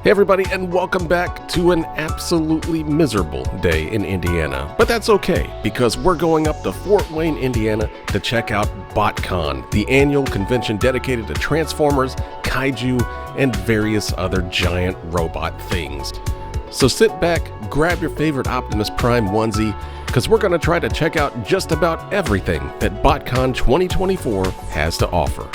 Hey everybody, and welcome back to an absolutely miserable day in Indiana. But that's okay, because we're going up to Fort Wayne, Indiana to check out Botcon, the annual convention dedicated to Transformers, Kaiju, and various other giant robot things. So sit back, grab your favorite Optimus Prime onesie, because we're going to try to check out just about everything that Botcon 2024 has to offer.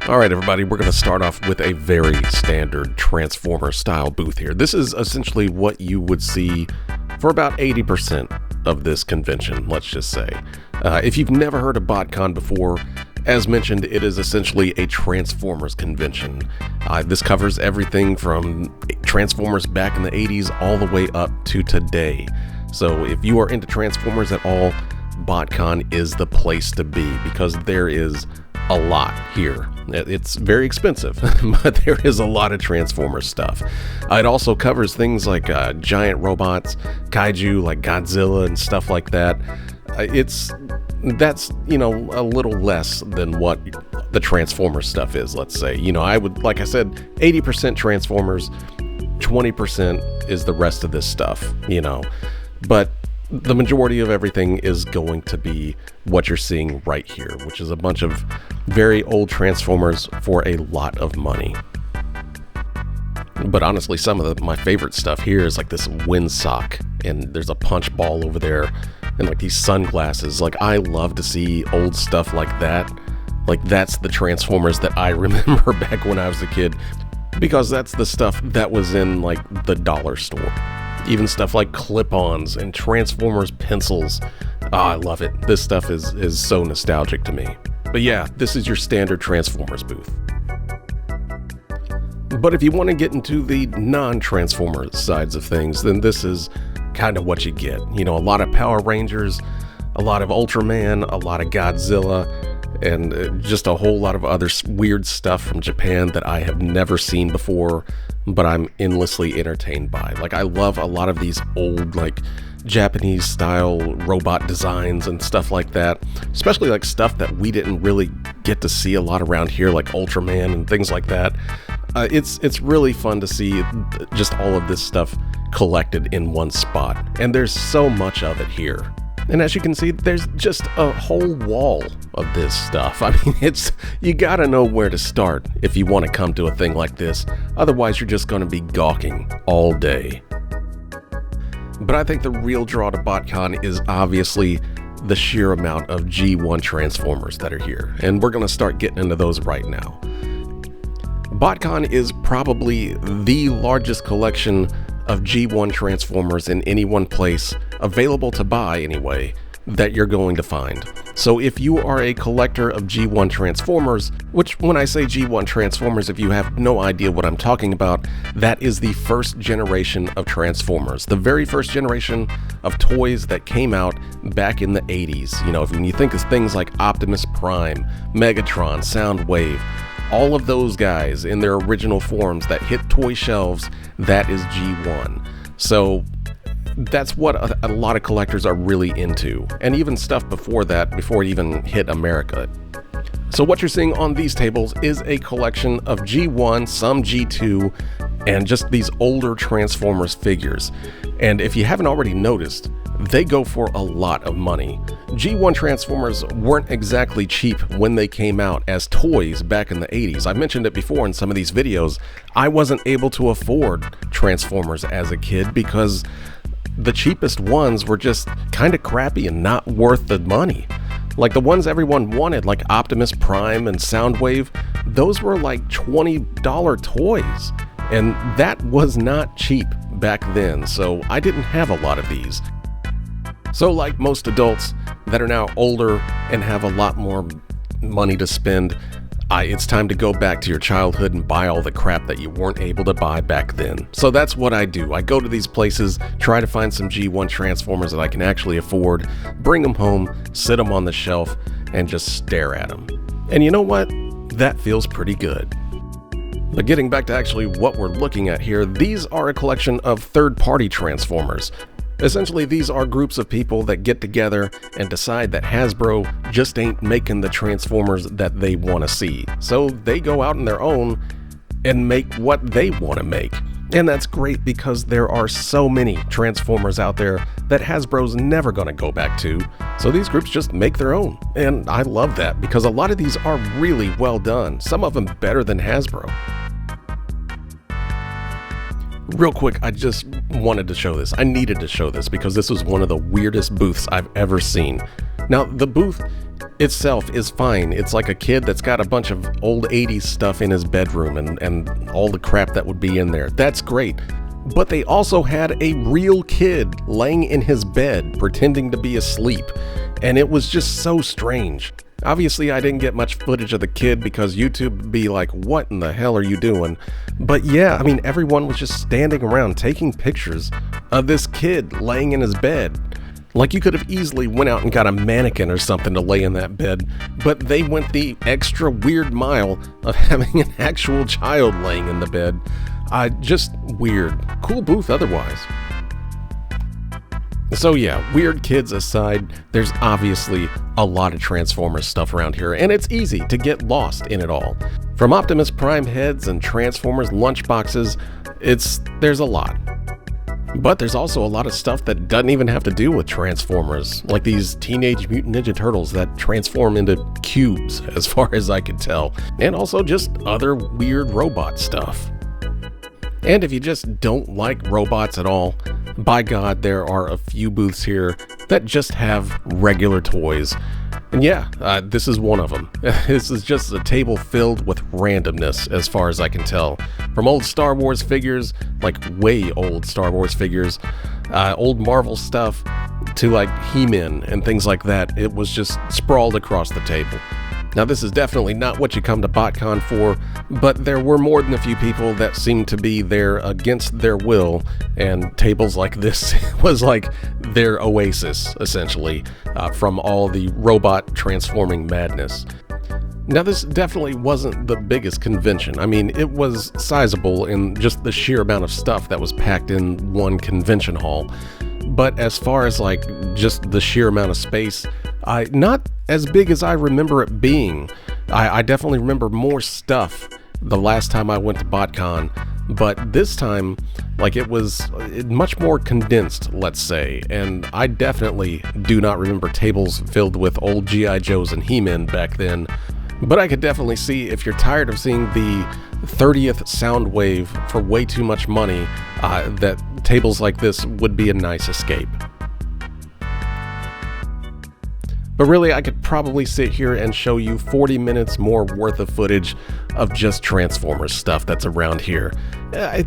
Alright everybody, we're going to start off with a very standard Transformer style booth here. This is essentially what you would see for about 80% of this convention, let's just say. If you've never heard of Botcon before, as mentioned, it is essentially a Transformers convention. This covers everything from Transformers back in the 80s all the way up to today. So if you are into Transformers at all, Botcon is the place to be because there is a lot here. It's very expensive, but there is a lot of Transformers stuff. It also covers things like giant robots, kaiju like Godzilla and stuff like that. That's a little less than what the Transformers stuff is, let's say. I would, like I said, 80% Transformers, 20% is the rest of this stuff, but the majority of everything is going to be what you're seeing right here, which is a bunch of very old Transformers for a lot of money. But honestly, some of my favorite stuff here is like this windsock, and there's a punch ball over there, and like these sunglasses. Like, I love to see old stuff like that. Like, that's the Transformers that I remember back when I was a kid, because that's the stuff that was in like the dollar store. Even stuff like clip-ons and Transformers pencils. Oh, I love it. This stuff is so nostalgic to me. But yeah, this is your standard Transformers booth. But if you want to get into the non-Transformers sides of things, then this is kind of what you get. A lot of Power Rangers, a lot of Ultraman, a lot of Godzilla, and just a whole lot of other weird stuff from Japan that I have never seen before, but I'm endlessly entertained by. Like, I love a lot of these old, like, Japanese style robot designs and stuff like that, especially like stuff that we didn't really get to see a lot around here, like Ultraman and things like that. It's really fun to see just all of this stuff collected in one spot, and there's so much of it here. And as you can see, there's just a whole wall of this stuff. I mean, you gotta know where to start if you want to come to a thing like this. Otherwise, you're just gonna be gawking all day. But I think the real draw to Botcon is obviously the sheer amount of G1 Transformers that are here. And we're gonna start getting into those right now. Botcon is probably the largest collection of G1 Transformers in any one place, available to buy anyway, that you're going to find. So if you are a collector of G1 Transformers, which when I say G1 Transformers, if you have no idea what I'm talking about, that is the first generation of Transformers, the very first generation of toys that came out back in the 80s. When you think of things like Optimus Prime, Megatron, Soundwave, all of those guys in their original forms that hit toy shelves, that is G1. So that's what a lot of collectors are really into, and even stuff before that, before it even hit America. So what you're seeing on these tables is a collection of G1, some G2, and just these older Transformers figures. And if you haven't already noticed, they go for a lot of money. G1 Transformers weren't exactly cheap when they came out as toys back in the 80s. I mentioned it before in some of these videos. I wasn't able to afford Transformers as a kid because the cheapest ones were just kind of crappy and not worth the money. Like the ones everyone wanted, like Optimus Prime and Soundwave, those were like $20 toys. And that was not cheap back then, so I didn't have a lot of these. So like most adults that are now older and have a lot more money to spend, It's time to go back to your childhood and buy all the crap that you weren't able to buy back then. So that's what I do. I go to these places, try to find some G1 Transformers that I can actually afford, bring them home, sit them on the shelf, and just stare at them. And you know what? That feels pretty good. But getting back to actually what we're looking at here, these are a collection of third-party Transformers. Essentially, these are groups of people that get together and decide that Hasbro just ain't making the Transformers that they want to see. So they go out on their own and make what they want to make. And that's great because there are so many Transformers out there that Hasbro's never going to go back to. So these groups just make their own. And I love that because a lot of these are really well done. Some of them better than Hasbro. Real quick, I just wanted to show this. I needed to show this because this was one of the weirdest booths I've ever seen. Now, the booth itself is fine. It's like a kid that's got a bunch of old 80s stuff in his bedroom and all the crap that would be in there. That's great. But they also had a real kid laying in his bed pretending to be asleep. And it was just so strange. Obviously, I didn't get much footage of the kid because YouTube would be like, what in the hell are you doing? But yeah, I mean, everyone was just standing around taking pictures of this kid laying in his bed. Like, you could have easily went out and got a mannequin or something to lay in that bed, but they went the extra weird mile of having an actual child laying in the bed. Just weird. Cool booth otherwise. So yeah, weird kids aside, there's obviously a lot of Transformers stuff around here, and it's easy to get lost in it all. From Optimus Prime heads and Transformers lunchboxes, there's a lot. But there's also a lot of stuff that doesn't even have to do with Transformers, like these Teenage Mutant Ninja Turtles that transform into cubes, as far as I could tell, and also just other weird robot stuff. And if you just don't like robots at all, by God, there are a few booths here that just have regular toys. And yeah, this is one of them. This is just a table filled with randomness, as far as I can tell. From old Star Wars figures, like way old Star Wars figures, old Marvel stuff, to like He-Man and things like that. It was just sprawled across the table. Now, this is definitely not what you come to Botcon for, but there were more than a few people that seemed to be there against their will, and tables like this was like their oasis, essentially, from all the robot transforming madness. Now, this definitely wasn't the biggest convention. I mean, it was sizable in just the sheer amount of stuff that was packed in one convention hall. But as far as like just the sheer amount of space, not as big as I remember it being. I definitely remember more stuff the last time I went to Botcon, but this time, like, it was much more condensed, let's say, and I definitely do not remember tables filled with old G.I. Joes and He-Men back then. But I could definitely see if you're tired of seeing the 30th sound wave for way too much money, that tables like this would be a nice escape. But really, I could probably sit here and show you 40 minutes more worth of footage of just Transformers stuff that's around here.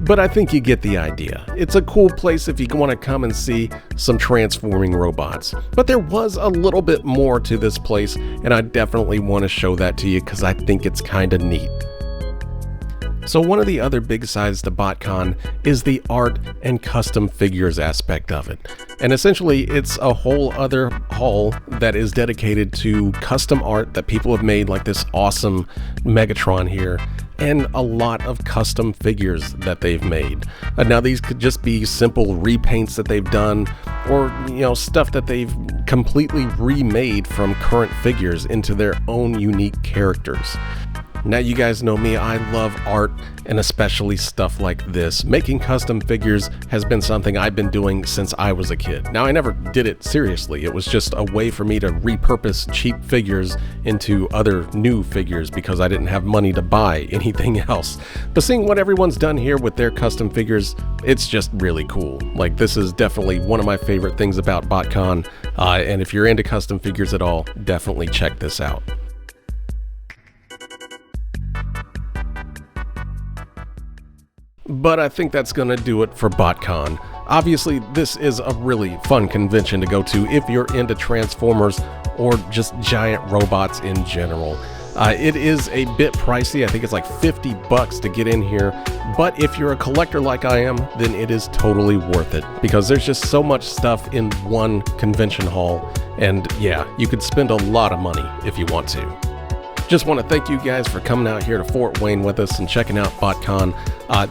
But I think you get the idea. It's a cool place if you want to come and see some transforming robots. But there was a little bit more to this place, and I definitely want to show that to you because I think it's kind of neat. So one of the other big sides to Botcon is the art and custom figures aspect of it. And essentially, it's a whole other hall that is dedicated to custom art that people have made, like this awesome Megatron here, and a lot of custom figures that they've made. Now, these could just be simple repaints that they've done, or, you know, stuff that they've completely remade from current figures into their own unique characters. Now, you guys know me, I love art, and especially stuff like this. Making custom figures has been something I've been doing since I was a kid. Now, I never did it seriously. It was just a way for me to repurpose cheap figures into other new figures because I didn't have money to buy anything else. But seeing what everyone's done here with their custom figures, it's just really cool. Like, this is definitely one of my favorite things about Botcon, and if you're into custom figures at all, definitely check this out. But I think that's going to do it for Botcon. Obviously, this is a really fun convention to go to if you're into Transformers or just giant robots in general. It is a bit pricey. I think it's like $50 to get in here. But if you're a collector like I am, then it is totally worth it because there's just so much stuff in one convention hall. And yeah, you could spend a lot of money if you want to. Just want to thank you guys for coming out here to Fort Wayne with us and checking out Botcon.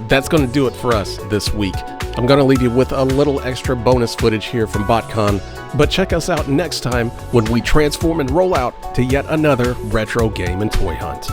That's going to do it for us this week. I'm going to leave you with a little extra bonus footage here from Botcon, but check us out next time when we transform and roll out to yet another retro game and toy hunt.